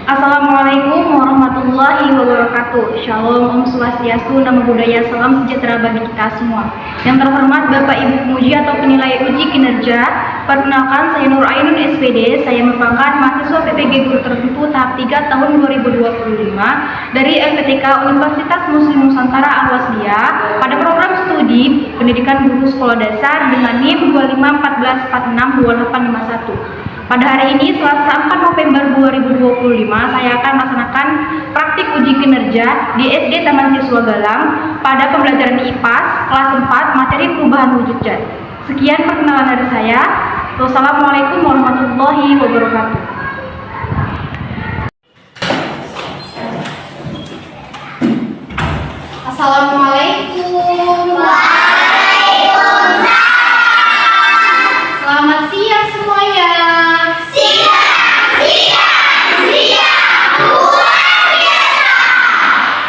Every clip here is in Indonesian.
Assalamualaikum warahmatullahi wabarakatuh. Shalom, Om Swastiastu, Namo Buddhaya, salam sejahtera bagi kita semua. Yang terhormat Bapak Ibu Penguji atau penilai uji kinerja, perkenalkan saya Nur Ainun SPD. Saya merupakan mahasiswa PPG Guru Tertentu tahap 3 tahun 2025 dari LPTK Universitas Muslim Nusantara Al-Wasdiyah pada program studi Pendidikan Guru Sekolah Dasar dengan NIM 2514462851. Pada hari ini, Selasa 4 November 2025, saya akan melaksanakan praktik uji kinerja di SD Taman Siswa Galang pada pembelajaran IPAS kelas 4 materi perubahan wujud zat. Sekian perkenalan dari saya. Wassalamualaikum warahmatullahi wabarakatuh. Assalamualaikum. Selamat siang semuanya.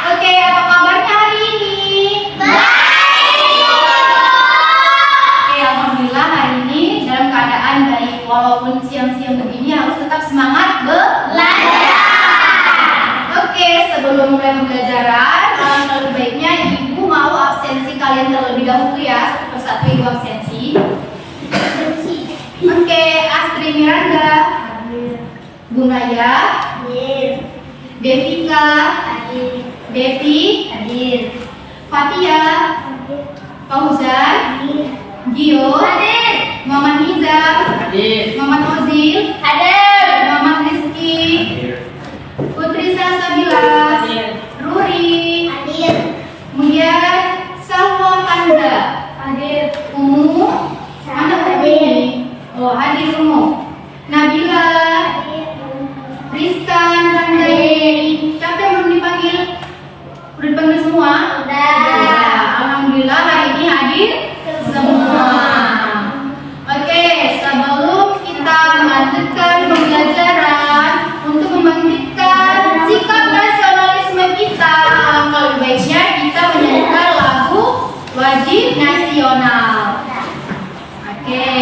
Oke, apa kabarnya hari ini? Oke, alhamdulillah hari ini dalam keadaan baik. Walaupun siang-siang begini harus tetap semangat belajar. Oke, sebelum mulai pembelajaran, lebih baiknya ibu mau absensi kalian terlebih dahulu ya, satu persatu ibu absensi. Oke, Astri Miranda, Bunaya, Devika, Devi, Fatia, Fauzan, Gio, Muhammad Nizam, Muhammad Ozil, Muhammad Rizky, Putri Salsabila, Ruri, kemudian Salwa Panda, Umu, mana Umi? Oh, hadir Umu. Nabila, Rizkan, Randai. Siapa yang belum dipanggil? Udah dipanggil semua? Udah. Alhamdulillah hari ini hadir semua. Oke, sebelum kita melanjutkan pembelajaran untuk membangkitkan sikap nasionalisme kita, alangkah lebih baiknya kita menyanyikan lagu wajib nasional. Oke.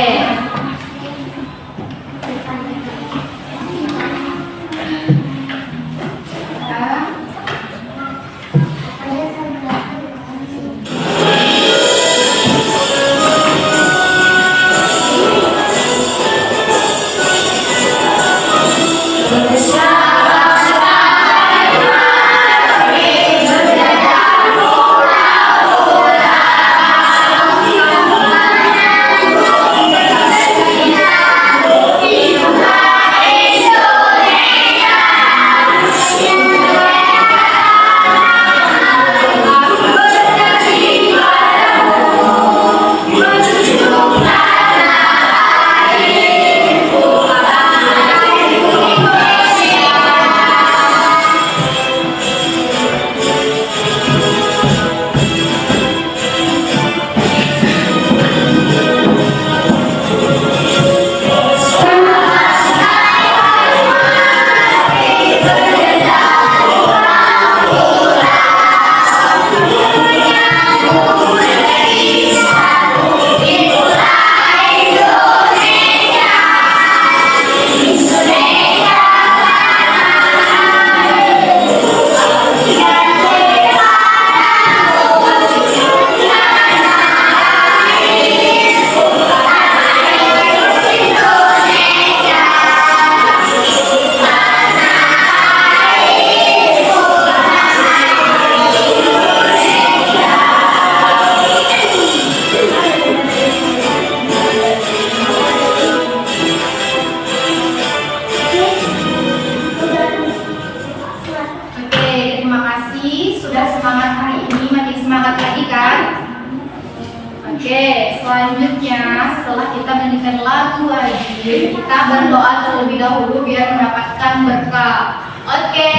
Selanjutnya setelah kita menyanyikan lagu wajib, kita berdoa terlebih dahulu biar mendapatkan berkah. Oke,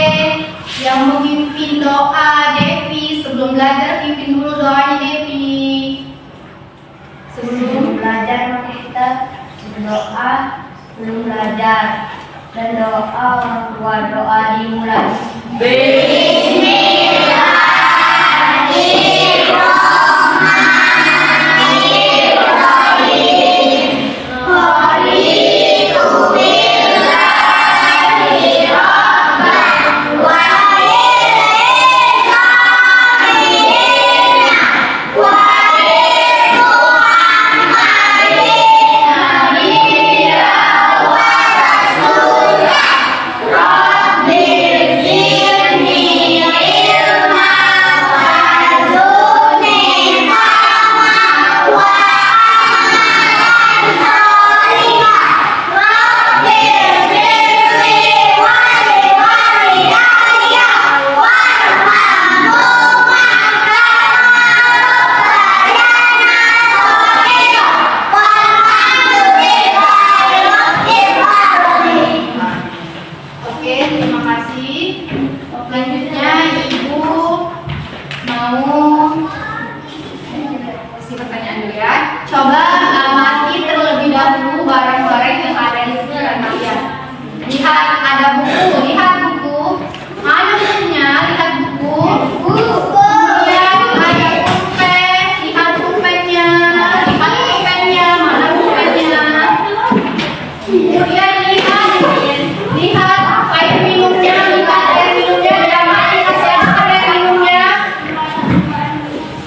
yang memimpin doa Devi. Sebelum belajar pimpin dulu doanya Devi. Sebelum belajar maka kita berdoa sebelum belajar, dan doa orang tua doa dimulai. Bismillahirrahmanirrahim. terima kasih. Selanjutnya Ibu mau kasih pertanyaan dulu ya. Coba amati terlebih dahulu barang-barang yang ada di sekitar kalian. Lihat ada buku, lihat buku. Mana bukunya? Lihat buku. Kemudian ada pulpen, lihat pulpennya. Lihat pulpennya, mana pulpennya? Kemudian lihat air minumnya, lihat air minumnya. Yang mana kasih air minumnya?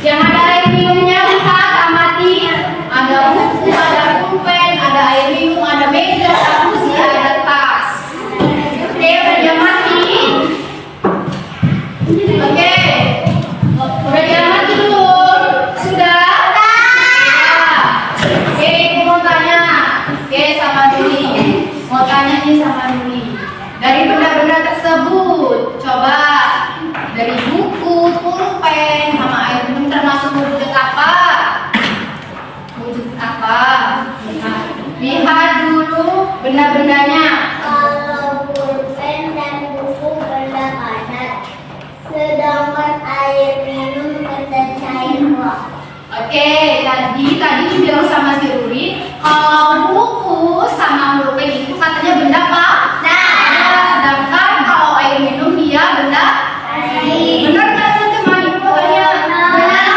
Yang ada air minumnya, lihat, amati. Ada buku, ada pulpen, ada air minum, ada meja, ada kursi, ada tas. Oke, udah diamati? Oke. Udah diamati belum? Sudah? Oke, ibu mau tanya. Oke, sama Duli. Mau tanya nih sama Duli. Dari benda-benda tersebut, coba dari buku, pulpen, sama air minum termasuk wujud apa? Wujud apa? Lihat dulu benda-bendanya. Kalau pulpen dan buku benda padat, sedangkan air minum benda cair. Oke, tadi dibilang sama si Ruri, kalau buku sama pulpen itu katanya benda padat, sedangkan kalau air minum dia benda cair. Benar kan teman-teman? Ibu katanya benar.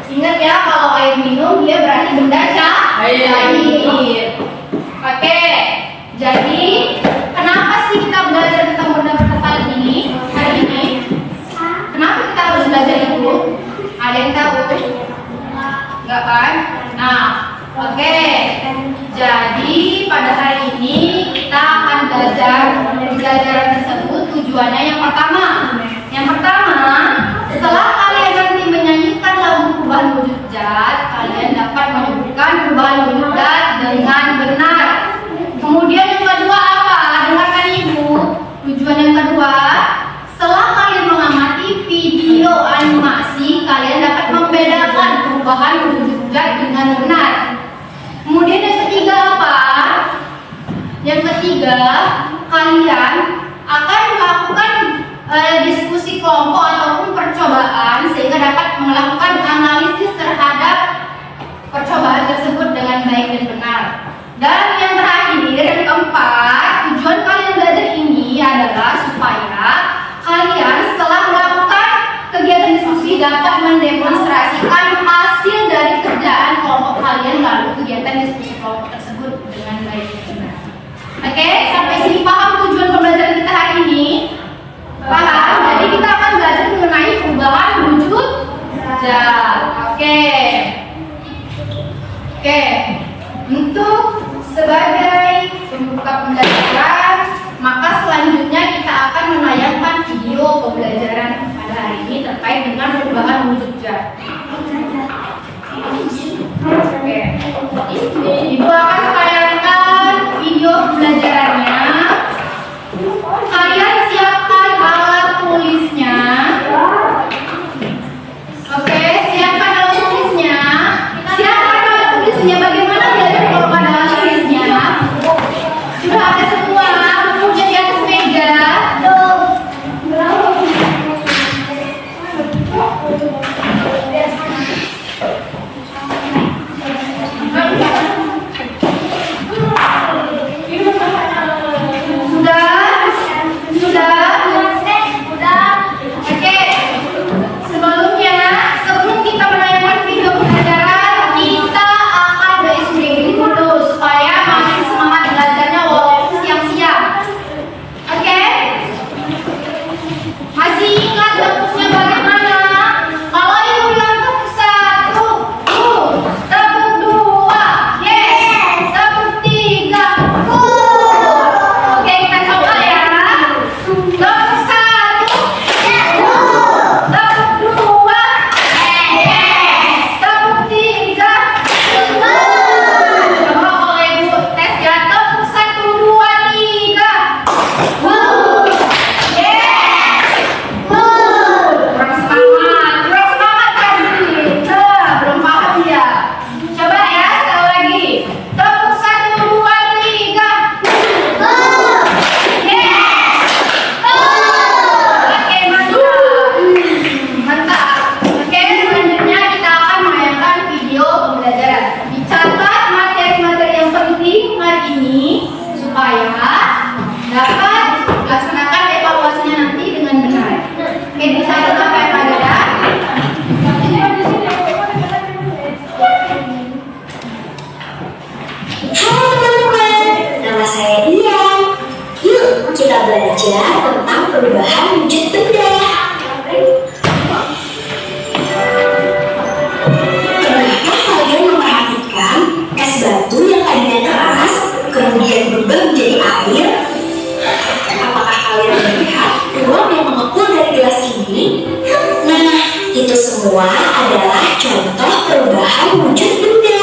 Ingat ya, kalau air minum dia berarti benda cair. Oke, jadi kenapa sih kita belajar tentang benda-benda kali ini? Hari ini? Kenapa kita harus belajar itu? Ada yang tahu? Enggak kan? Nah, oke. Jadi pada hari ini kita akan belajar pelajaran tersebut. Tujuannya yang pertama. Yang pertama, setelah kalian nanti menyanyikan lagu perubahan wujud zat, kalian dapat menyebutkan perubahan wujud zat dengan benar. Kemudian yang kedua apa? Dengarkan Ibu. Tujuan yang kedua, setelah kalian mengamati video animasi, kalian dapat membedakan perubahan wujud zat dengan benar. Kemudian yang ketiga apa? Yang ketiga, kalian akan melakukan diskusi kelompok ataupun percobaan sehingga dapat melakukan analisis terhadap percobaan tersebut dengan baik dan benar. Dan yang terakhir, yang keempat, tujuan kalian belajar ini adalah supaya kalian setelah melakukan kegiatan diskusi dapat mendemonstrasikan hasil dari kerjaan kelompok kalian lalu kegiatan diskusi kelompok tersebut dengan baik dan benar. Oke, sampai sini paham tujuan pembelajaran kita hari ini? Paham? Jadi kita akan belajar mengenai perubahan wujud zat. Oke. Untuk sebagai pembuka pembelajaran kita belajar tentang perubahan wujud benda. Pernahkah kalian memperhatikan es batu yang tadinya keras kemudian berubah menjadi air? Apakah kalian melihat uap yang mengepul dari gelas ini? Nah, itu semua adalah contoh perubahan wujud benda.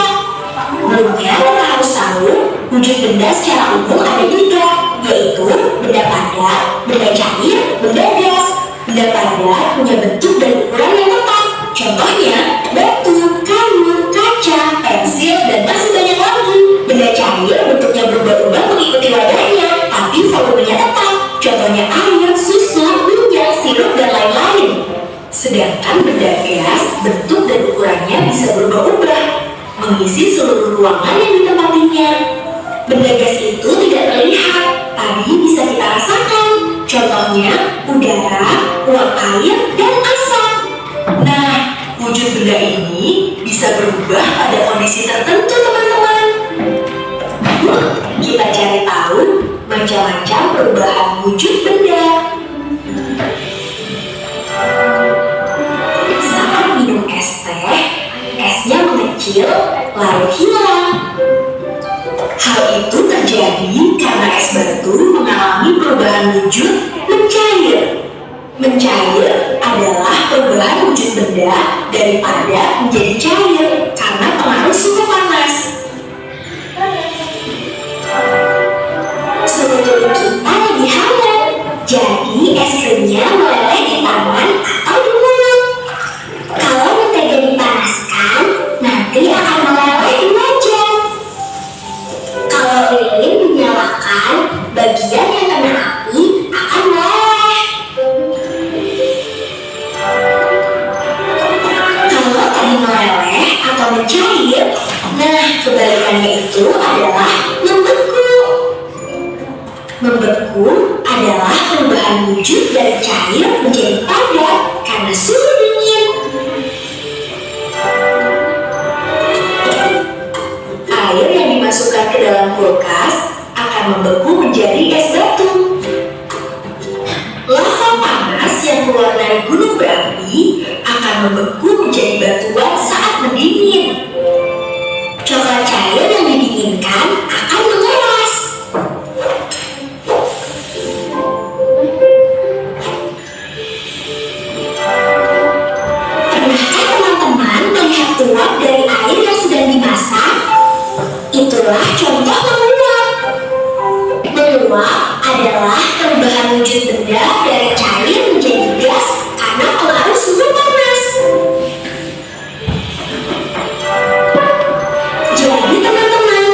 Sebelumnya kita harus tahu wujud benda secara umum ada 3, yaitu benda padat, benda cair, benda gas. Benda padat punya bentuk dan ukuran yang tetap. Contohnya batu, kayu, kaca, pensil, dan masih banyak lagi. Benda cair bentuknya berubah-ubah mengikuti wadahnya, tapi volumenya tetap. Contohnya air, susu, minyak, sirup, dan lain-lain. Sedangkan benda gas bentuk dan ukurannya bisa berubah-ubah, mengisi seluruh ruangan yang ditempatinya. Benda gas itu tidak terlihat, tapi bisa kita rasakan. Contohnya udara, uap air, dan asap. Nah, wujud benda ini bisa berubah pada kondisi tertentu, teman-teman. Kita cari tahu macam-macam perubahan wujud benda. Saat minum es teh, esnya mengecil lalu hilang. Hal itu terjadi karena es batu mengalami perubahan wujud mencair. Mencair adalah perubahan wujud benda dari padat menjadi cair karena pengaruh suhu panas. Suhu tubuh kita lebih hangat, jadi es krimnya meleleh di tangan atau di mulut. Kalau mentega dipanaskan, nanti akan meleleh di wajah. Kalau lilin dinyalakan, bagian yang kena api akan meleleh. Kalau tadi meleleh atau mencair, nah kebalikannya itu adalah membeku. Membeku adalah perubahan wujud dari cair menjadi padat karena suhu dingin. Air yang dimasukkan ke dalam kulkas akan membeku menjadi es batu. Lava panas yang keluar dari gunung berapi akan membeku menjadi batuan saat mendingin. Coklat cair yang didinginkan akan mengeras. Pernahkah teman-teman melihat uap dari air yang sedang dimasak? Itulah contoh menguap. Menguap adalah perubahan wujud benda dari cair menjadi gas karena pengaruh suhu panas. Jadi teman-teman,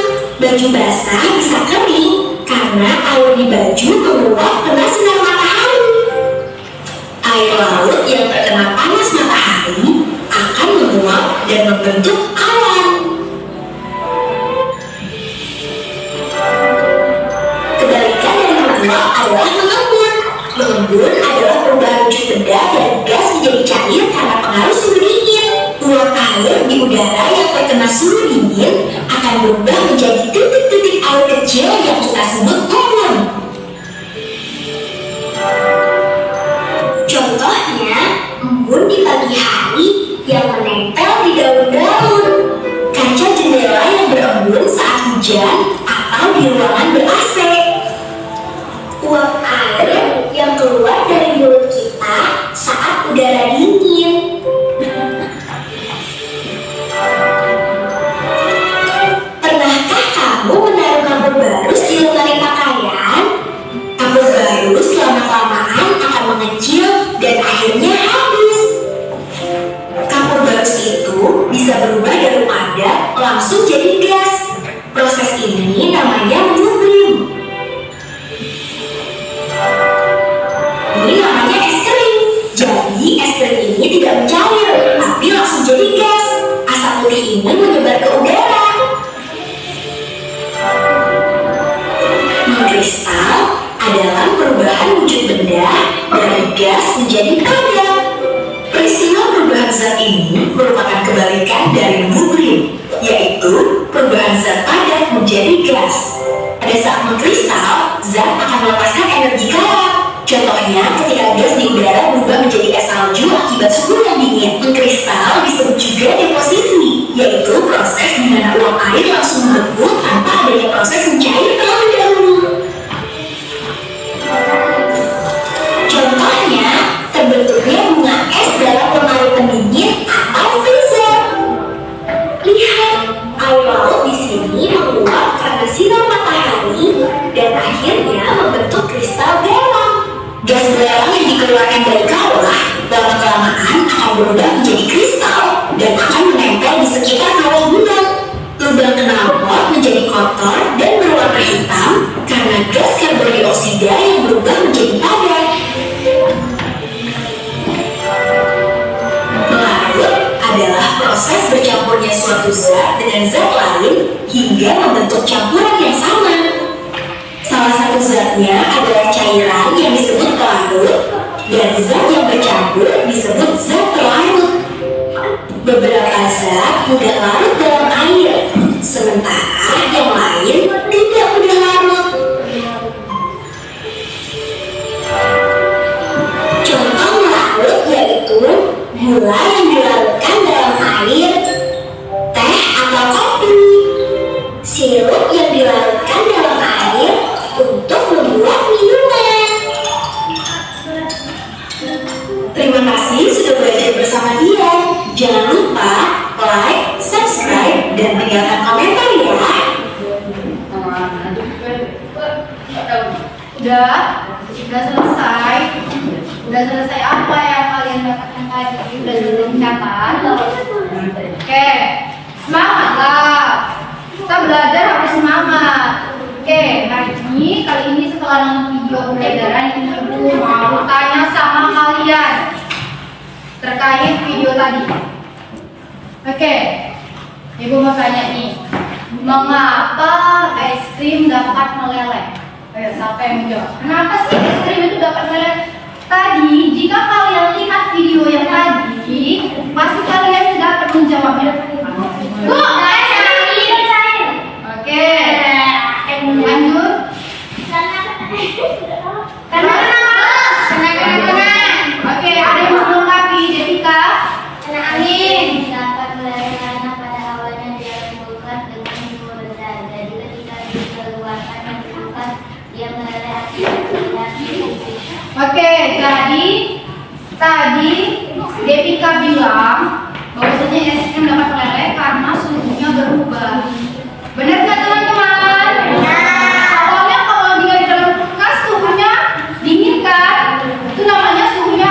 baju basah bisa kering karena air di baju menguap kena sinar matahari. Air laut yang terkena panas matahari akan menguap dan membentuk awan. Kebalikan dari menguap adalah mengembun. Mengembun adalah perubahan wujud benda dari gas menjadi cair karena pengaruh suhu dingin. Uap air di udara yang terkena suhu dingin akan berubah menjadi titik-titik air kecil yang kita sebut embun. Contohnya, embun di pagi hari yang menempel di daun-daun, kaca jendela yang berembun saat hujan, atau di ruangan ber-AC. Uap air yang keluar dari mulut kita saat udara dingin. Pernahkah kamu menaruh kapur barus di lemari pakaian? Kapur barus lama-kelamaan akan mengecil dan akhirnya habis. Kapur barus itu bisa berubah dari padat langsung jadi gas. Proses ini namanya bubbling. Ini namanya es krim. Jadi es krim ini tidak mencair, tapi langsung jadi gas. Asap putih ini menyebar ke udara. Mengkristal adalah perubahan wujud benda dari gas menjadi padat. Peristiwa perubahan zat ini merupakan kebalikan dari bubbling, yaitu perubahan zat padat menjadi gas. Pada saat mengkristal, zat akan melepaskan Contohnya, ketika gas di udara berubah menjadi es salju akibat suhu yang dingin. Kristal disebut juga deposisi, yaitu proses di mana uap air langsung membeku tanpa adanya proses mencair terlebih dahulu. Contohnya, terbentuknya bunga es dalam lemari pendingin atau freezer. Lihat, air laut di sini menguap karena sinar matahari dan akhirnya membentuk kristal belerang. Gas belerang yang dikeluarkan dari kawah lama-kelamaan akan berubah menjadi kristal dan akan menempel di sekitar kawah gunung. Lubang knalpot menjadi kotor dan berwarna hitam karena gas karbon dioksida yang berubah menjadi padat. Melarut adalah proses bercampurnya suatu zat dengan zat lain hingga membentuk campuran yang sama. Salah satu zatnya adalah cairan yang disebut pelarut dan zat yang bercampur disebut zat pelarut. Beberapa zat mudah larut dalam air, sementara yang lain tidak mudah larut. Contoh melarut yaitu gula yang dilarutkan dalam air, teh atau kopi, sirup yang dilarutkan dalam air untuk membuat minuman. Terima kasih sudah belajar bersama dia. Jangan lupa like, subscribe, dan tinggalkan komentar ya. Udah selesai. Udah selesai apa yang kalian dapatkan tadi? Udah selesai mencatat. Oke, semangatlah. Kita belajar harus semangat. Oke, kali ini setelah nonton video pembelajaran ini Ibu mau tanya sama kalian terkait video tadi. Oke, Ibu mau tanya nih, mengapa es krim dapat meleleh? Ayo, siapa yang menjawab? Kenapa sih es krim itu dapat meleleh? Tadi, jika kalian lihat video yang tadi, pasti kalian dapat menjawabnya. Bu, cair. Oke, lanjut. Karena Oke, ada yang mau melengkapi, Jessica? Kena angin dapat meleleh karena pada awalnya dia bukan dengan suhu rendah. Jadi ketika dikeluarkan dan diangkat, dia meleleh akibat reaksi. Oke, jadi tadi Devika bilang bahwasanya es krim dapat meleleh karena suhunya berubah. Benar nggak teman-teman? Awalnya kalau dia di dalam kulkas suhunya dingin kan? Itu namanya suhunya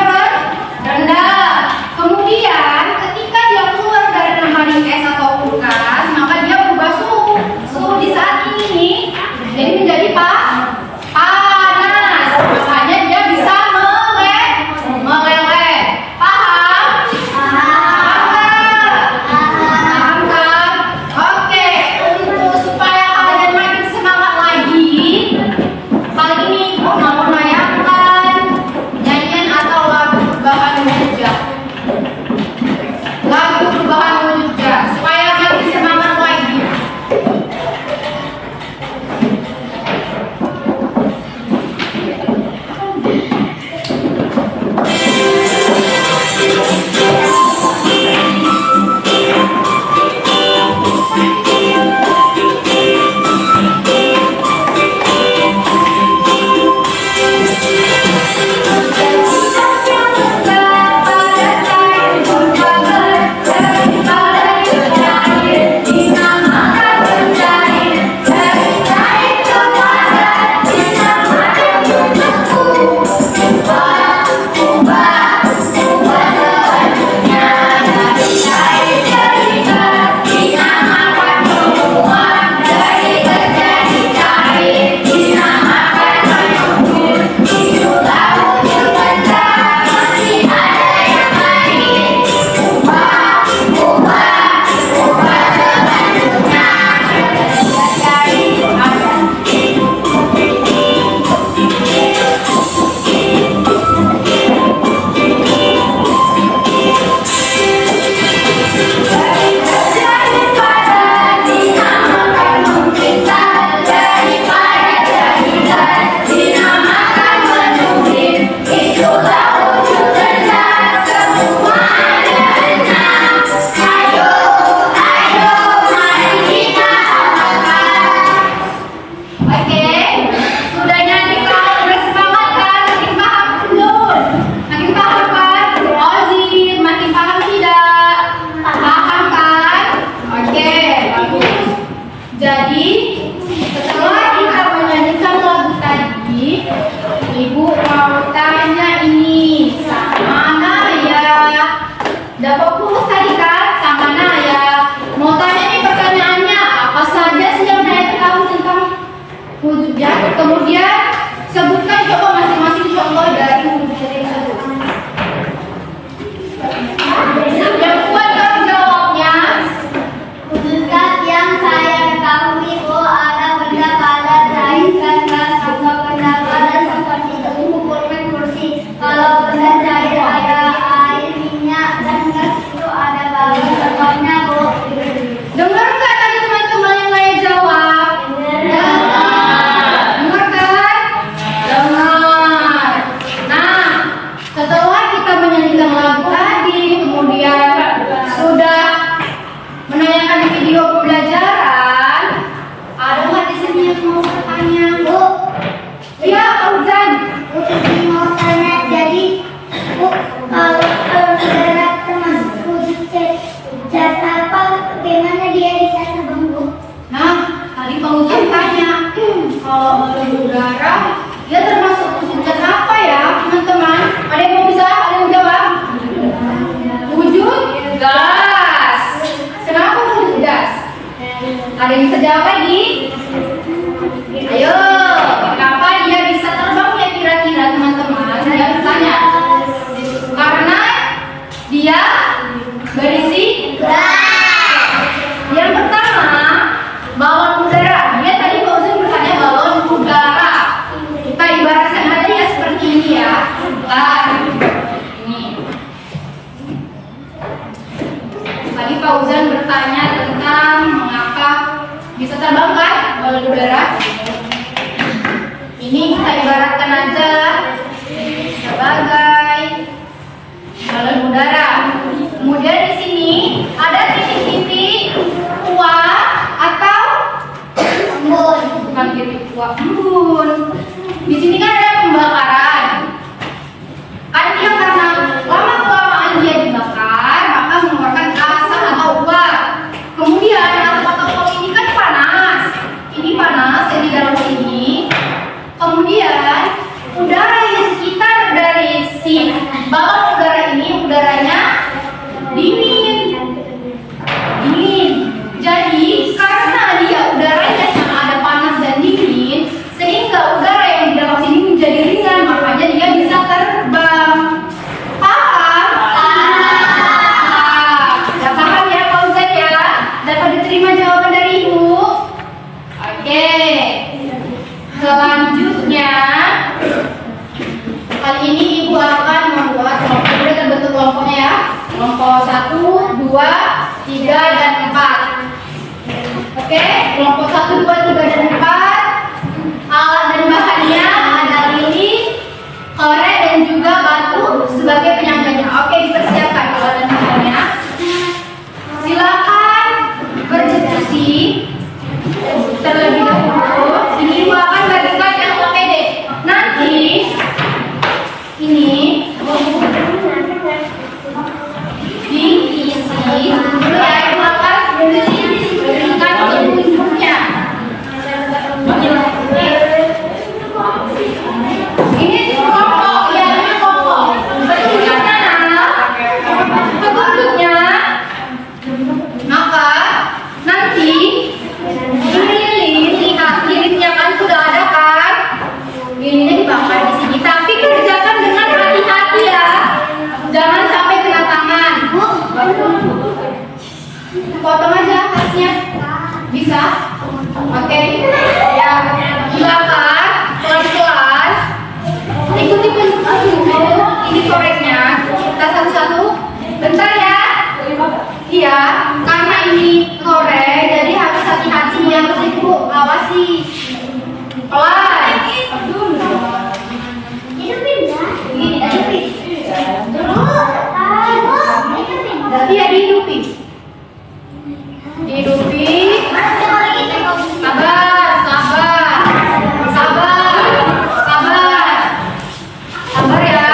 rendah. Kemudian ketika dia keluar dari lemari es atau kulkas, maka dia berubah suhu. Suhu di saat ini jadi menjadi panas. Makanya dia bisa meleleh. Paham? Paham kan? Oke, untuk supaya sini ya. Sebentar. Ini. Tadi Fauzan bertanya tentang mengapa bisa terbang kan balon udara. Ini kita ibaratkan aja sebagai balon udara. Kemudian di sini ada titik-titik uap atau embun. Bukan titik uap, embun. Di sini kan ada pembakaran. Kan dia karena lama-kelamaan dia dibakar, maka mengeluarkan asap atau uap. Kemudian asap atau uap ini kan panas. Ini panas yang di dalam sini. Kemudian udara yang di sekitar dari si balon udara ini udaranya dingin. Jadi karena dia udaranya sama ada panas dan dingin, sehingga udara yang di dalam sini menjadi ringan, makanya dia bisa terbang. Paham? Udah paham ya Fauzan ya? Dapat diterima jawaban dari ibu? Oke. Selanjutnya, kali ini ibu akan membuat kelompok. Sudah terbentuk kelompoknya ya. Kelompok 1, 2, 3, dan 4. Oke, kelompok 1, 2, 3, dan 4. Alat dan bahannya ada lilin, korek, dan juga batu sebagai penyangganya. Oke, dipersiapkan alat dan bahannya. Silakan berdiskusi terlebih dahulu. Ini ibu akan bagikan yang OPD. Nanti ini diisi dulu ya, ibu akan berikan petunjuknya. Ini kelompok, ya ini kelompok. Petunjuknya petunjuknya. Maka nanti ini lilin, lihat lilinnya kan sudah ada kan? Lilinnya dibakar di sini. Tapi kerjakan dengan hati-hati ya. Jangan sampai kena tangan. Potong aja khasnya. Bisa? Oke. Ya, dibakar pelan-pelan. Ikuti penjelasan dulu. Ini koreknya. Kita satu-satu. Bentar ya. Iya, karena ini korek, jadi harus hati-hati ya. Terus ibu awasi. Pelan. Iya, dihidupin. Dihidupin. Sabar, sabar. Sabar. Sabar. Sabar ya.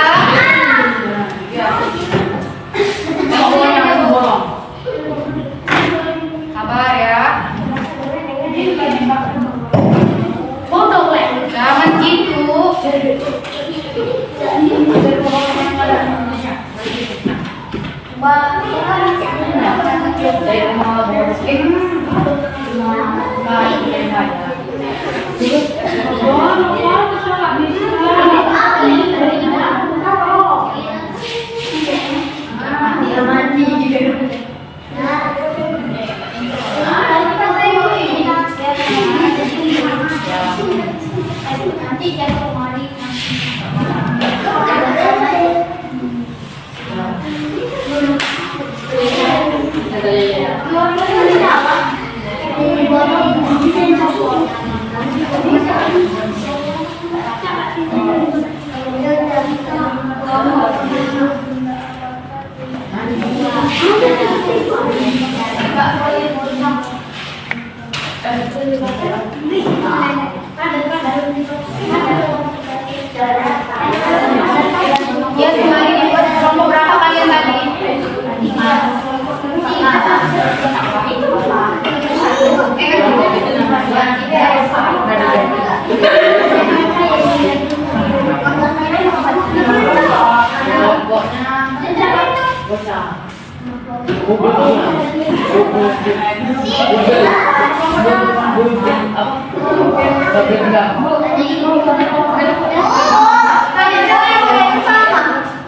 Sabar ya. Jangan gitu. Ya, sembari dibuat kelompok berapa kalian tadi?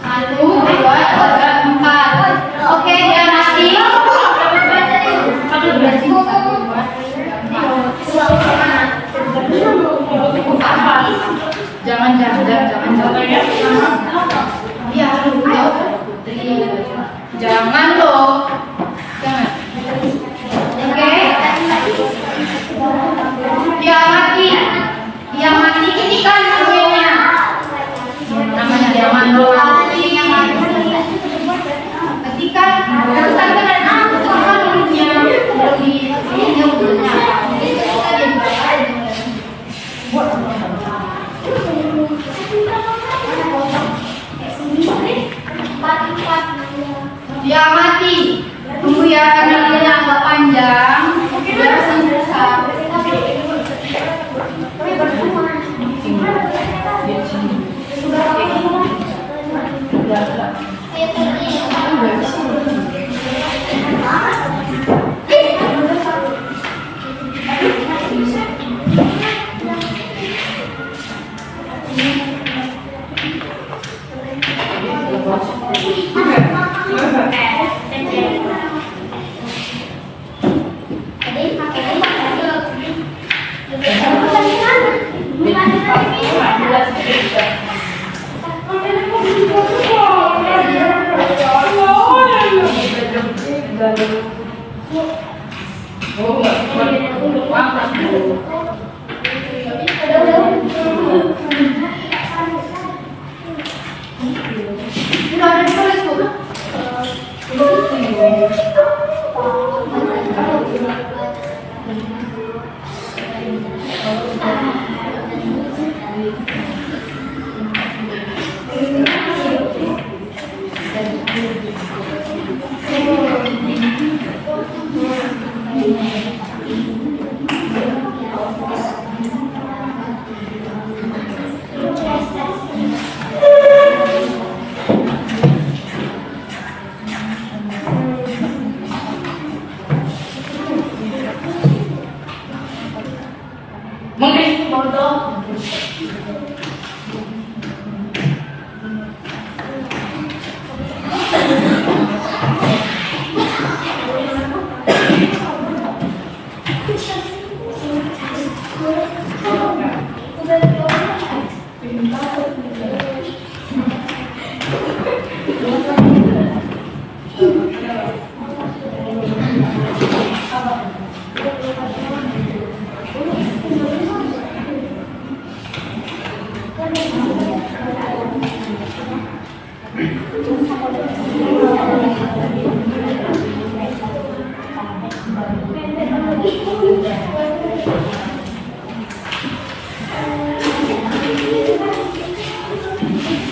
Satu, dua, tiga, empat. Oke, dia masih. Jangan Iya, aduh, jauh Putri. Jangan loh. Jangan. Oke. Yang mati ini kan namanya. Namanya jangan loh. Ketika pesan dengan aku sama dulunya di ini udah. Dia mati. Tunggu ya karena dia agak panjang. Biar selesai.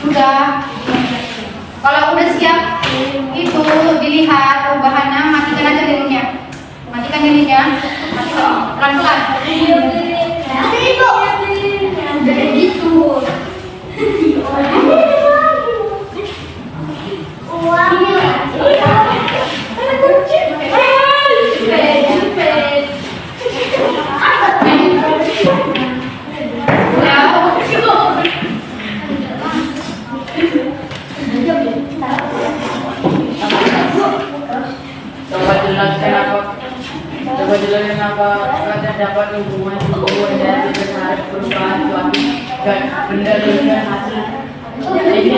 Udah. Kalau udah siap itu dilihat perubahannya, matikan aja lilinnya. Matikan lilinnya. Matikan pelan-pelan. Jadi gitu. Coba jelasin apa kata dapat hubungan dari besar perubahan suatu dan benda dengan hasil ini.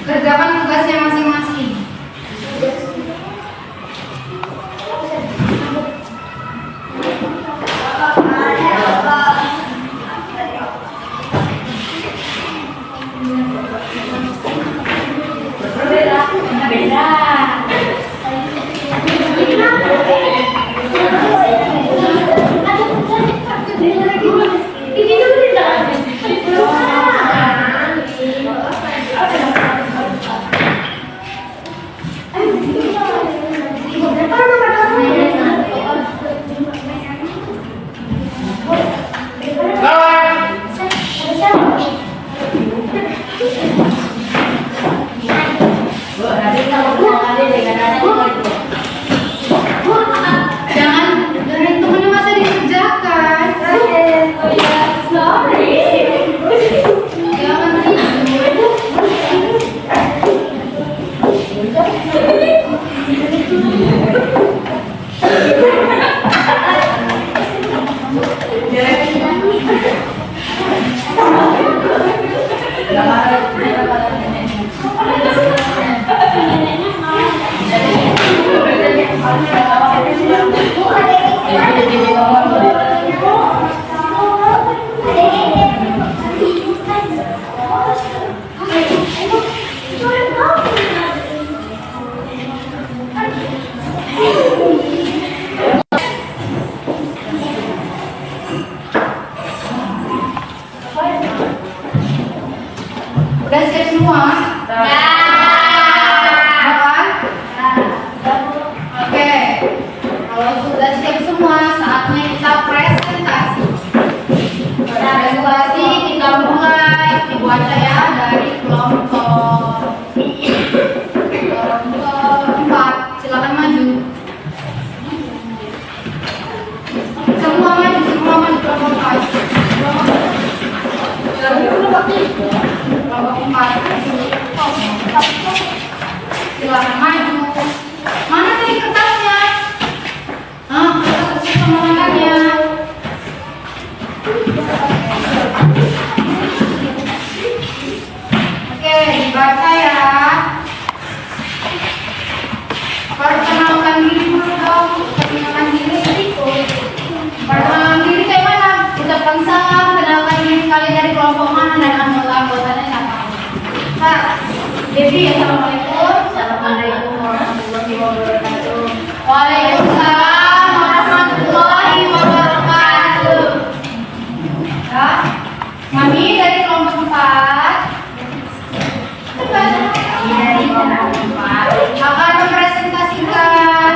Kerjakan tugasnya masing-masing. Jangan dari temennya masa dikerjakan. Jangan tidur. Udah siap semua? Udah. Oke. Kalau sudah siap semua, saatnya kita presentasi. Presentasi kita mulai dibaca ya dari kelompok 4. Silakan maju. Semua maju kelompok 4. Kelompok 4. Silakan maju. Mana tadi kertasnya? Kertas pemenangannya. Oke, dibaca ya. Perkenalkan diri dulu dong. Perkenalkan diri. Perkenalkan diri kayak mana? Ucapkan salam, kenalkan diri kalian dari kelompok mana dan anggotanya siapa. Nah, jadi assalamualaikum. Assalamualaikum warahmatullahi wabarakatuh. Waalaikumsalam warahmatullahi wabarakatuh. Ya, kami dari kelompok 4. Dari kelompok 4 akan mempresentasikan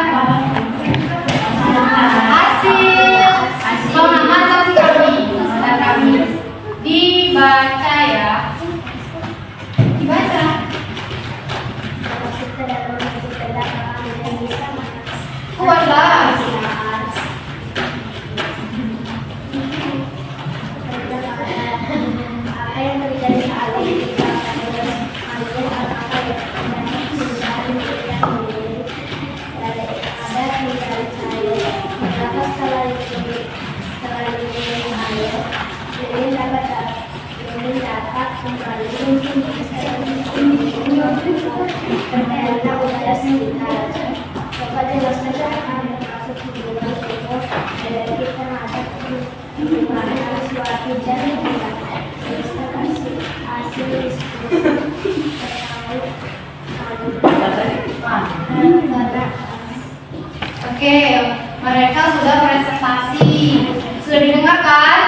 hasil pengamatan kami. Dibaca ya. Dibaca. Kuatlah. Apa yang terjadi saat ini kita akan mengambil apa yang Oke, mereka sudah presentasi. Sudah didengarkan?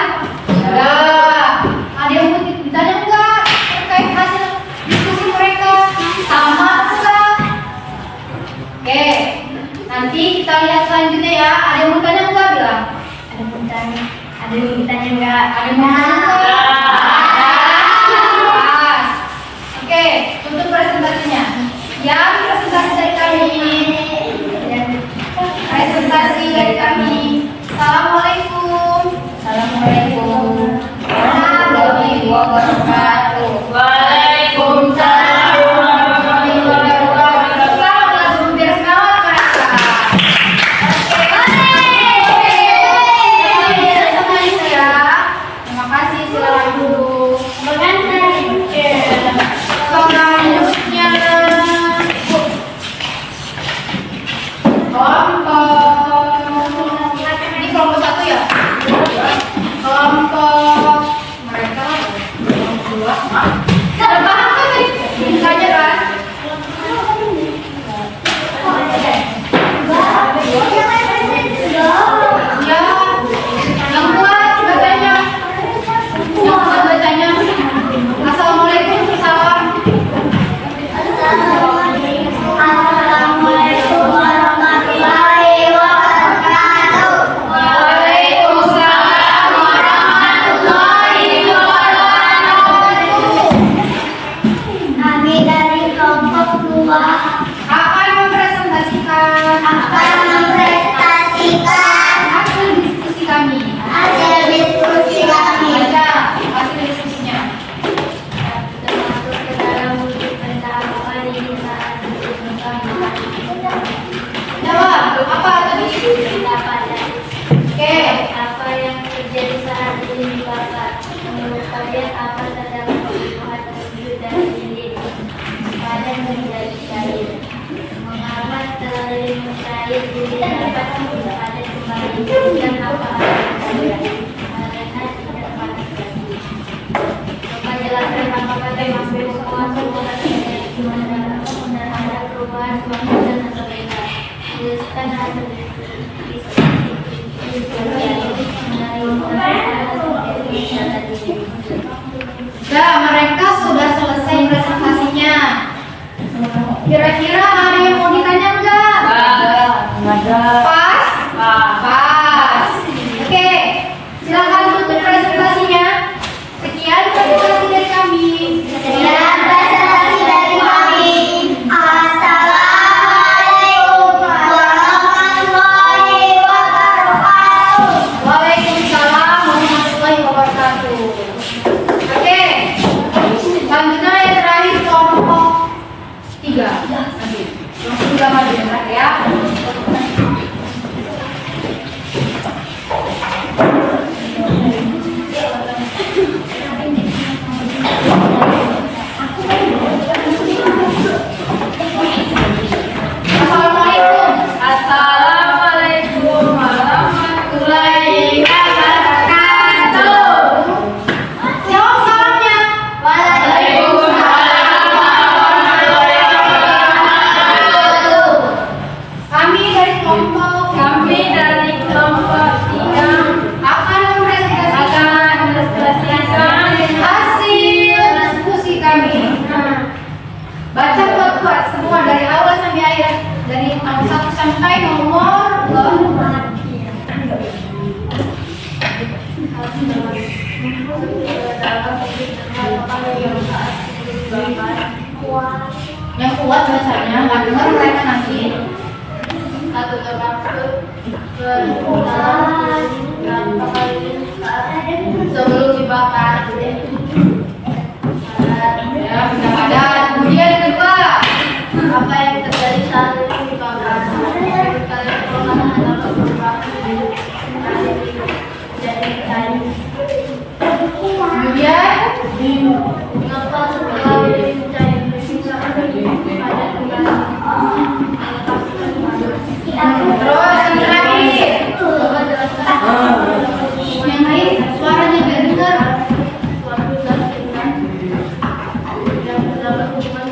Sudah. Ada yang mau ditanya enggak terkait hasil diskusi mereka? Sama enggak? Oke, nanti kita lihat selanjutnya ya. Ada yang mau tanya enggak bilang? Ada yang bertanya, ada yang bertanya enggak? Ada yang mau tanya enggak? Pas. Oke, tutup presentasinya. Yang presentasi dari kami. menjadi cair. Mengamat terlalu cair tidak dapat pada kembali dan apa-apa karena tidak panas lagi. Menjelaskan apa-apa maksud semua ada perubahan suatu dan berbeda. Jelaskan hasil Nah, mereka sudah selesai presentasinya. Kira-kira ada yang mau ditanya enggak? Pas? Pas. Oke, silakan tutup presentasinya. Sekian presentasi dari kami. Sekian presentasi dari kami. Assalamualaikum warahmatullahi wabarakatuh. Waalaikumsalam warahmatullahi wabarakatuh. Oke, selanjutnya yang terakhir kelompok 3. Nanti langsung udah maju ya. Assalamualaikum. Assalamualaikum warahmatullahi Wabarakatuh. Jawab salamnya. Kami dari kelompok Kami dari kelompok 3 akan mempresentasikan hasil diskusi kami. Baca kuat-kuat semua dari awal sampai akhir, dari nomor 1 sampai nomor 2. Yang kuat bacanya, nggak dengar mereka nanti. Satu termaksud sebelum dibakar. Ya, sudah ada. Kemudian yang kedua, Apa yang terjadi saat ini dibakar? Kalian pernah adalah beberapa jadi kayu. kemudian Mengapa setelah cair bisa ada kembali? terus yang terakhir, Coba jelaskan. yang lain suaranya nggak dengar. Suatu zat ringan yang terdapat hubungan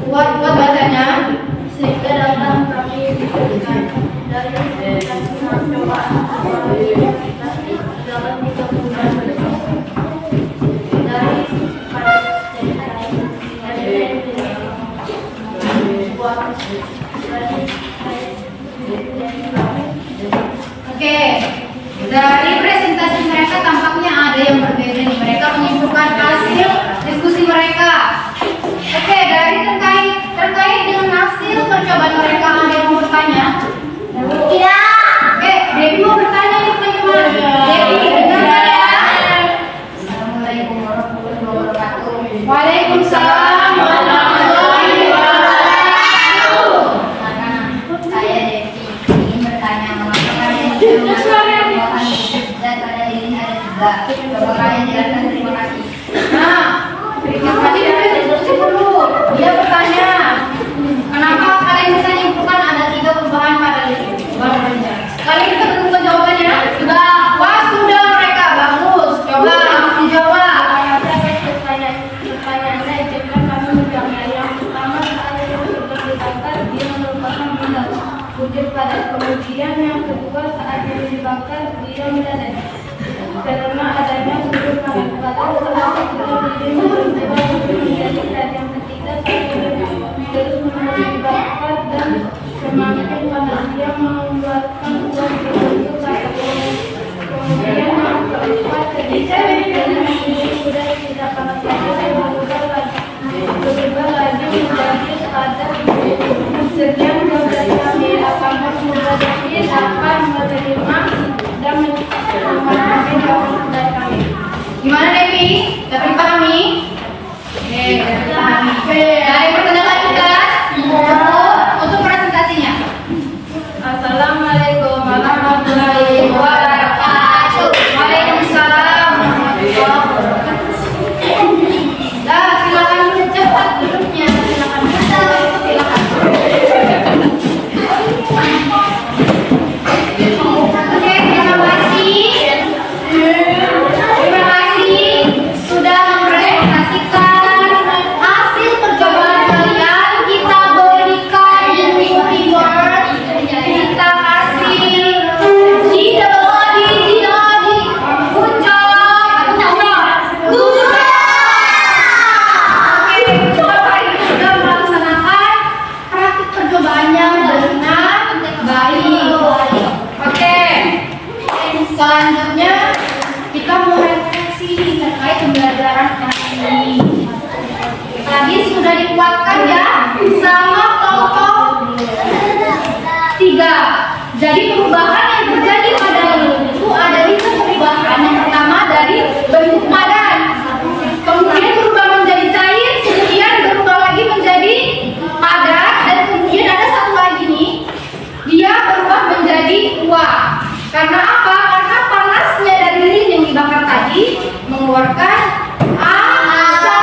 Kuat-kuat bacanya. sehingga dapat kami berikan dari percobaan dalam 3 bulan dari pada Oke, dari presentasi mereka tampaknya ada yang berbeda nih. Mereka menyimpulkan hasil diskusi mereka. Oke, dari terkait dengan hasil percobaan mereka, ada yang mau bertanya? Oke, Debbie mau bertanya nih teman-teman. Debbie, dengar nggak ya? Assalamualaikum warahmatullahi wabarakatuh. Waalaikumsalam warahmatullahi wabarakatuh. saya Devi ingin bertanya mengapa kalian menggunakan dan pada ini ada juga. Coba kalian jelaskan, terima kasih. Nah, terima kasih dari diskusi dulu. Dia bertanya, kenapa kalian bisa nyimpulkan ada 3 perubahan pada baru-barunya? Kalian bisa menemukan jawabannya? Sudah. Wah, sudah mereka. Bagus. Coba langsung dijawab. Pertanyaan saya jika kami menjawabnya yang pertama saat yang sudah dibakar dia merupakan benda wujud padat, kemudian yang kedua saat yang dibakar dia mendadak karena adanya wujud padat setelah dia berubah menjadi zat yang ketiga saat terus menerus dibakar dan semakin panas dia mengeluarkan uap berbentuk kata kemudian yang keempat ketika sudah tidak panas lagi berubah lagi menjadi padat sekian proses kami akan memperbaiki akan menerima dan memahami jawaban dari kami. Gimana Devi? Dapat dipahami? Oke, dapat dipahami. Dari pertanyaan kita, untuk presentasinya. Assalamualaikum warahmatullahi wabarakatuh. Waalaikumsalam warahmatullahi wabarakatuh. Jadi perubahan yang terjadi pada lilin itu ada 5 perubahan. Yang pertama dari bentuk padat, kemudian berubah menjadi cair, kemudian berubah lagi menjadi padat, dan kemudian ada satu lagi nih, dia berubah menjadi uap. Karena apa? Karena panasnya dari lilin yang dibakar tadi mengeluarkan asap.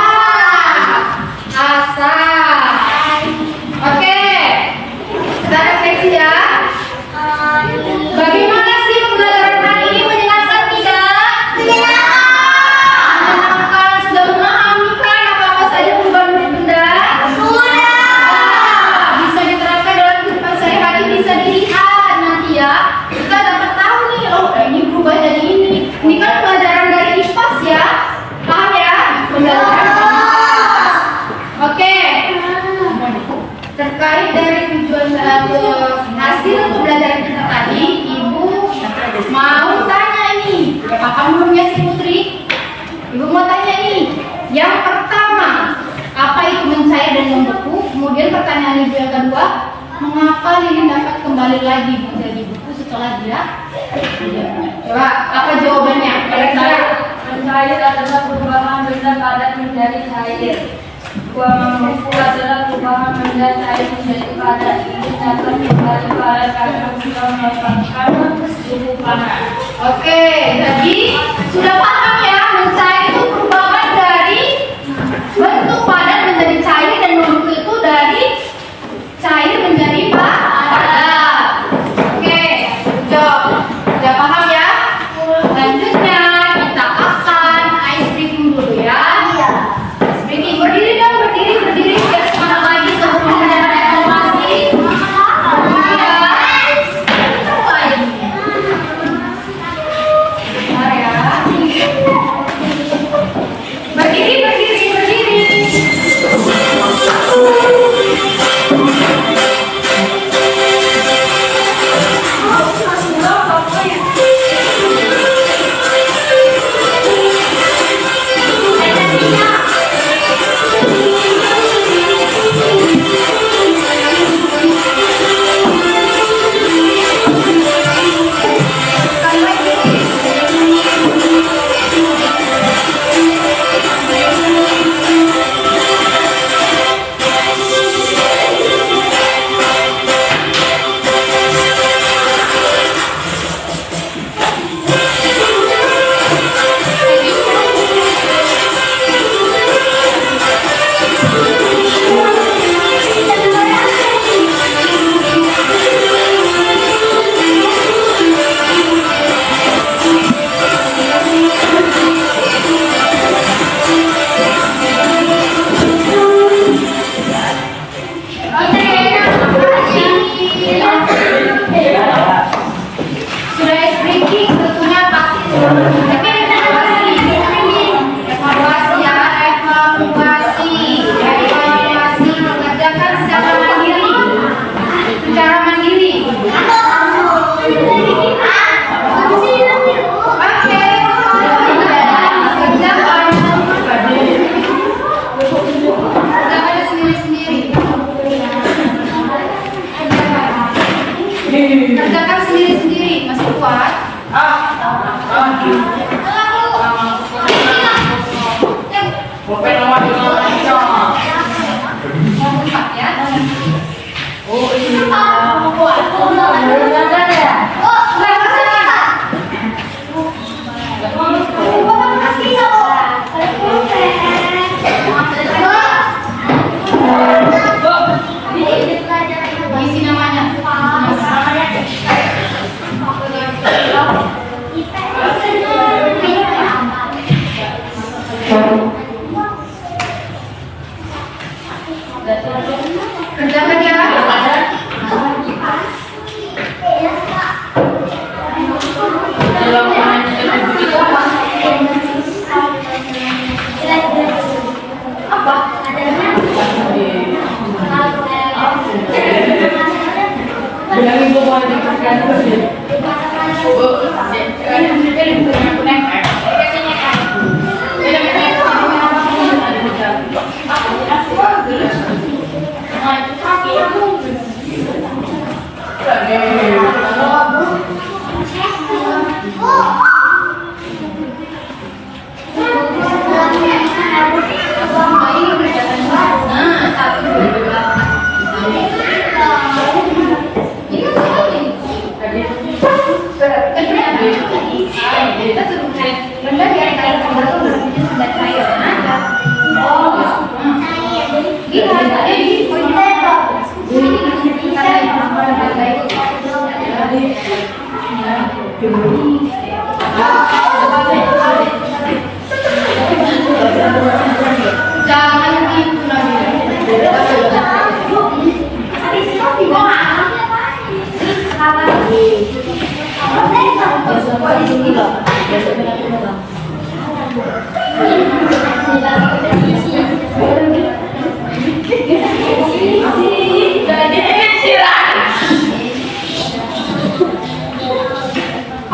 Oke, kita refleksi ya. Bagaimana sih pembelajaran hari ini, menyenangkan tidak? Menyenangkan. Sudah memahami kan apa-apa saja perubahan benda? Sudah. Bisa diterapkan dalam kehidupan sehari-hari, bisa dilihat nanti ya. Kita dapat tahu nih, oh ini berubah jadi ini. Ini kan pelajaran dari IPAS ya. Paham ya? Pelajaran dari IPAS. Oke. Terkait dari tujuan hasil pembelajaran kita tadi, Ibu mau tanya ini. Paham belum ya si Putri? Ibu mau tanya ini. Yang pertama, apa itu mencair dan membeku? Kemudian pertanyaan Ibu yang kedua, mengapa lilin dapat kembali lagi menjadi beku setelah dia? Coba, apa jawabannya? Kira-kira Mencair adalah perubahan benda padat menjadi cair. Membeku adalah perubahan benda cair menjadi padat. Ini dapat kembali padat karena sudah mendapatkan suhu panas. Oke, jadi sudah paham ya, mencair itu perubahan dari bentuk padat menjadi cair, dan membeku itu dari cair menjadi padat. Oke, sudah paham ya? Selanjutnya kita akan ice breaking dulu ya. Ice breaking, berdiri dong, berdiri biar semangat lagi sebelum pembelajaran evaluasi. Kerjakan sendiri-sendiri, masih kuat? Empat ya. Oh iya. Isi namanya. Kerjakan ya. Bilang ibu mau dipakai terus. Bu,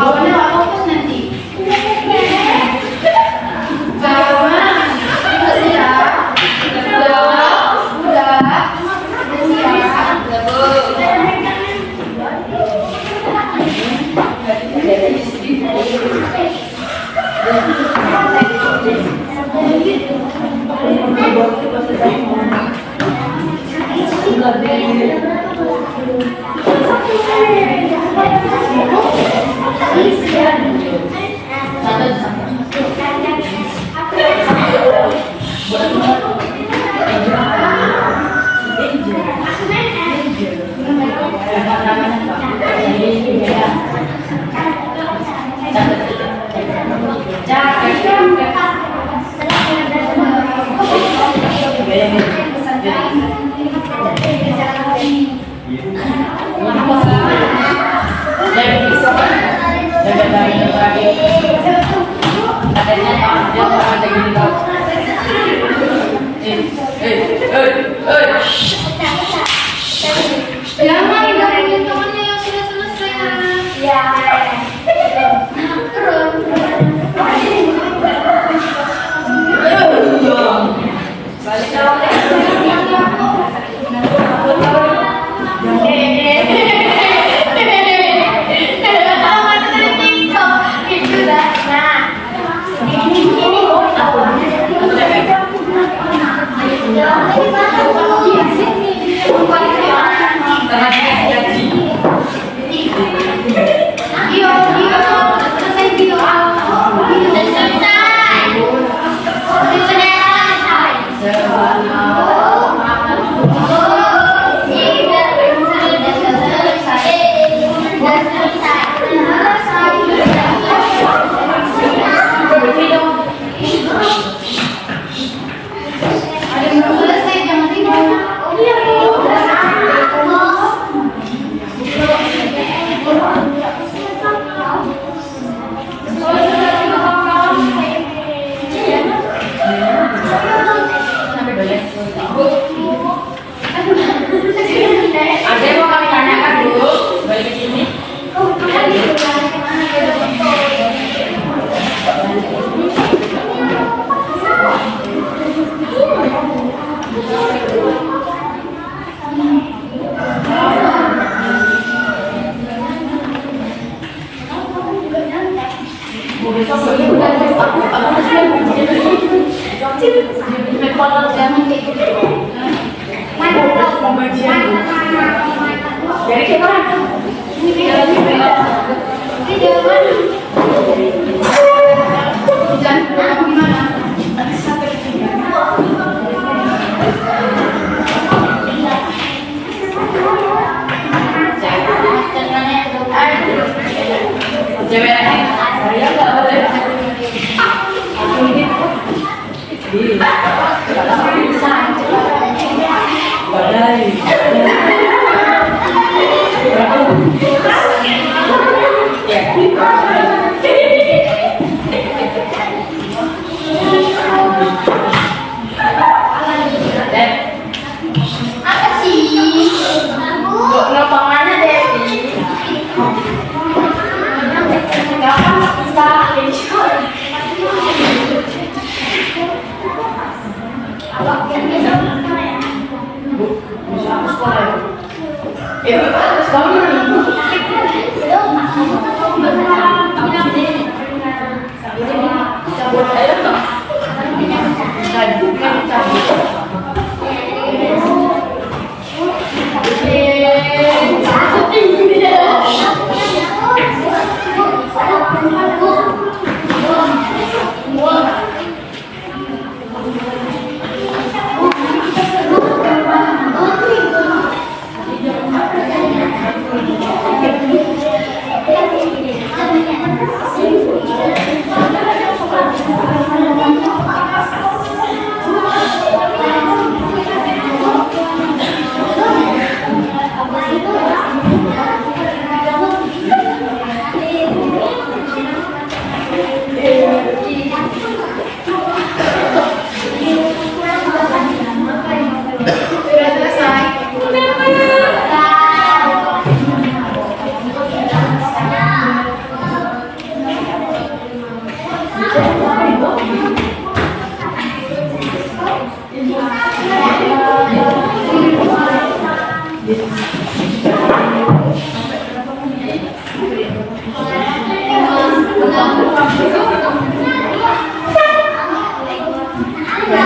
Awalnya nggak fokus nanti. Jangan gangguin temennya yang sudah selesai. Ya. Ada yang mau kami tanyakan dulu, balik ke sini. Jadi gimana? Apa sih? Ngepangannya deh. Ayo, Oke,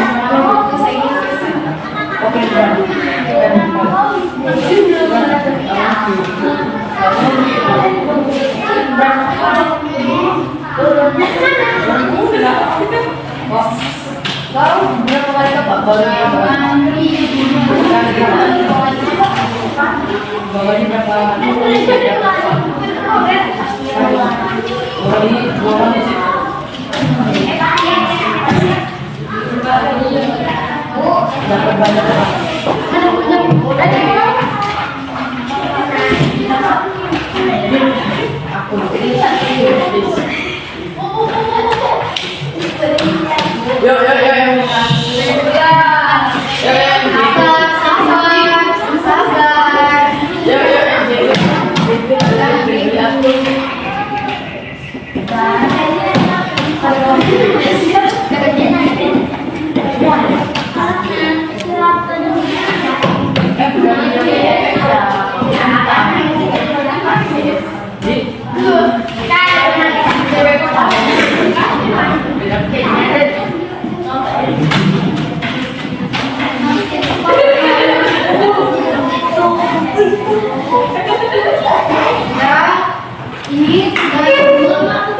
dapat banyak aku yuk Ini sudah terima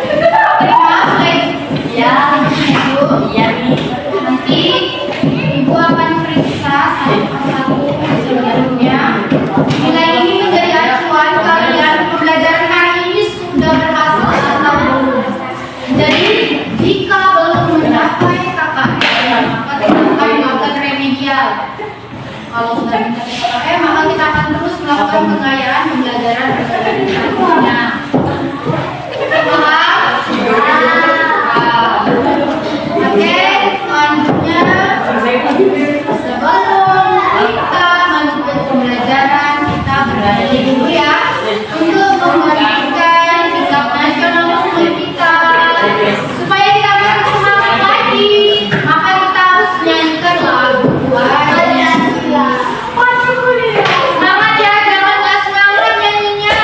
ya, nanti ibu akan periksa satu sebelumnya. Nilai ini menjadi acuan kalian pembelajaran hari ini sudah berhasil atau belum. Jadi jika belum mencapai KKM maka kita akan melakukan remedial. Kalau sudah mencapai KKM maka kita akan terus melakukan pengayaan pembelajaran berikutnya. Oke, selanjutnya sebelum kita melanjutkan pembelajaran kita beralih dulu ya untuk memperhatikan sikap nasionalisme kita supaya kita bisa semangat lagi. Maka kita harus menyanyikan lagu. Semangat ya, jangan nggak semangat nyanyinya.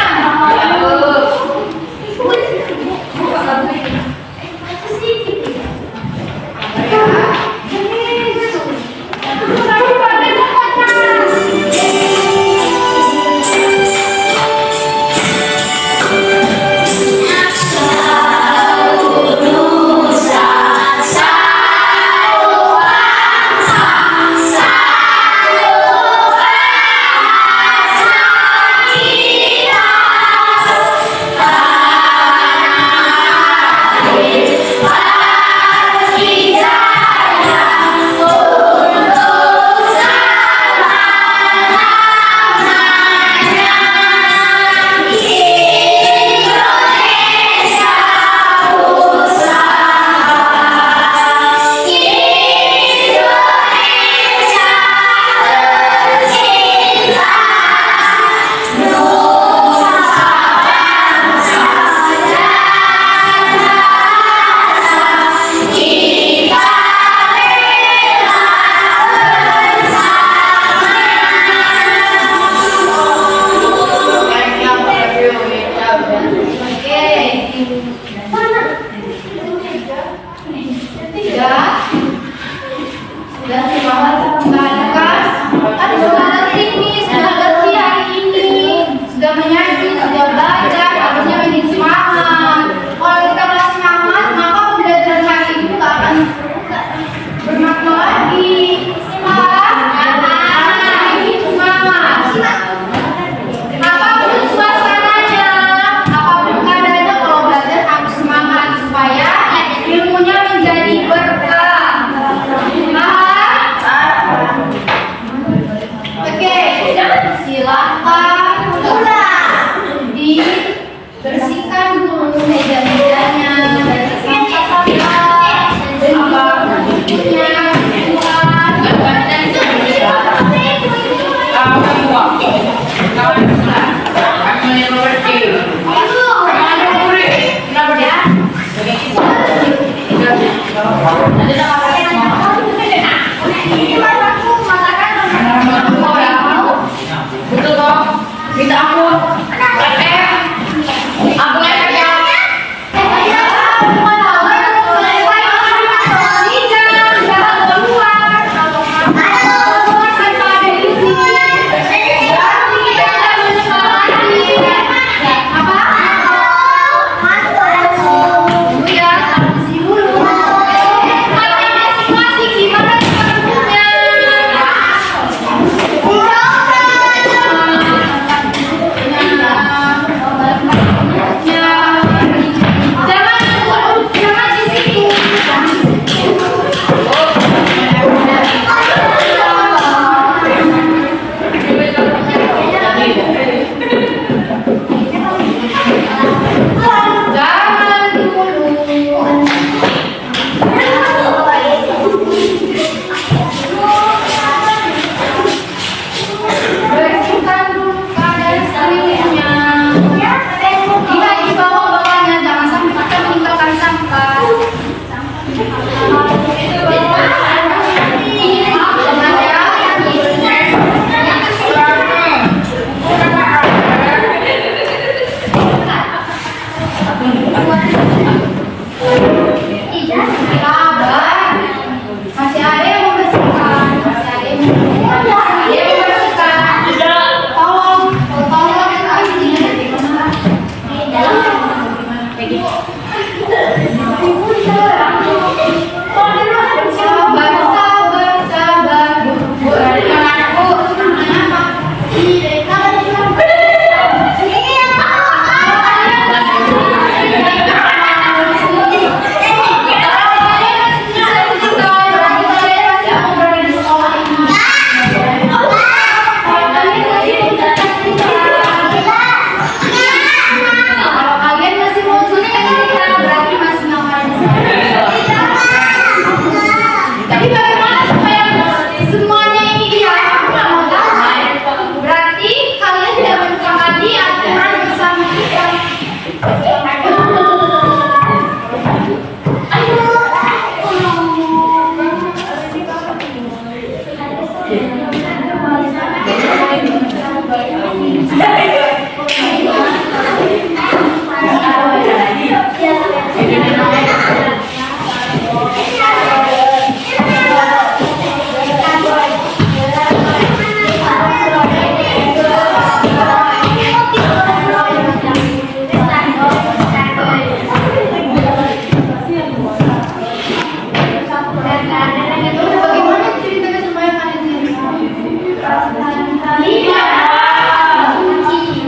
Bagaimana ceritanya supaya kalian jadi?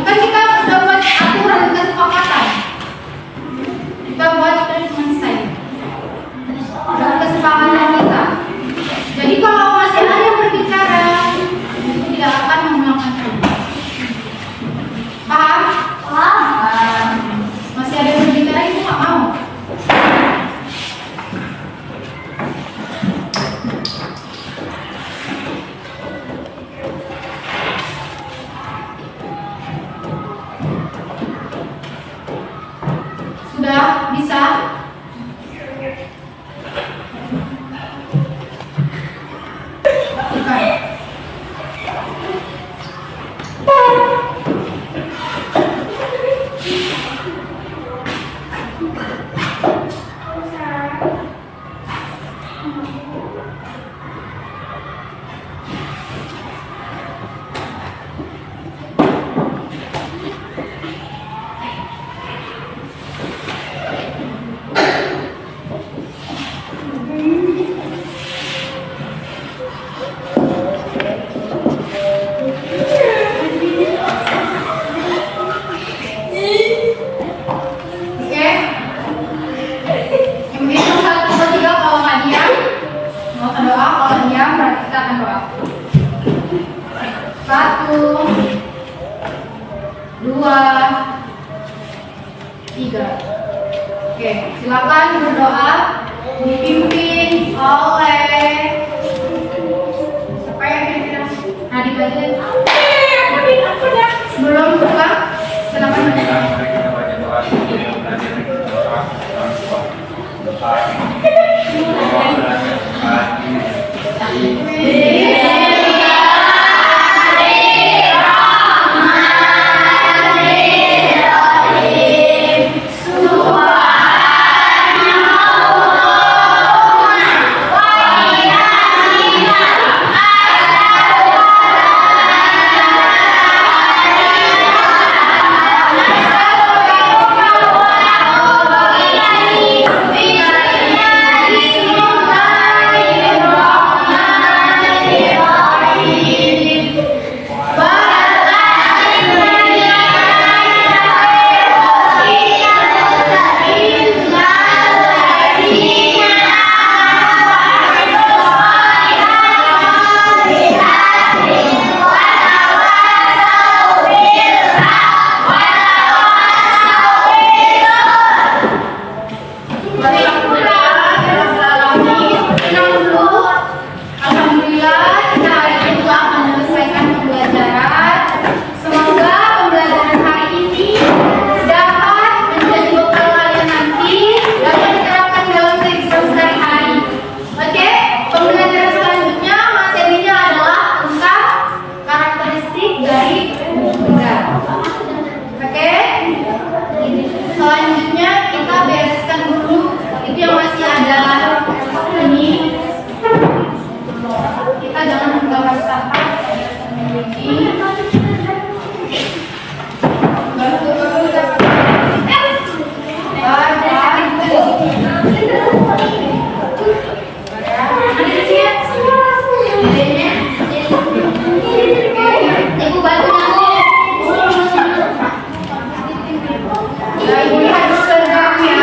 Kan kita udah buat aturan dan kesepakatan. Kita buat selesai. Udah kesepakatan kita. Jadi kalau masih ada yang berbicara, itu tidak akan mengulangkan lagi. Paham? Paham. Masih ada yang berbicara itu nggak mau. Sudah bisa? Bukan. Oke. Yang begitu 1, 2, 3 kalau nggak diam, mau ke doa. Kalau diam berarti kita akan doa. 1, 2, 3. Oke, silakan berdoa dipimpin oleh siapa yang kira-kira? Nadib aja deh. Sebelum buka, silakan berdoa. Alhamdulillah, kita hari ini telah menyelesaikan pembelajaran. Semoga pembelajaran hari ini dapat menjadi bekal kalian nanti dapat diterapkan dalam kehidupan sehari-hari. Oke, pembelajaran selanjutnya materinya adalah tentang karakteristik dari benda. Oke, selanjutnya kita bereskan dulu itu yang masih ada ini. Kita jangan menggambar sampah ini. Ibu bantu aku. Ya, ibu lihat Instagram ya.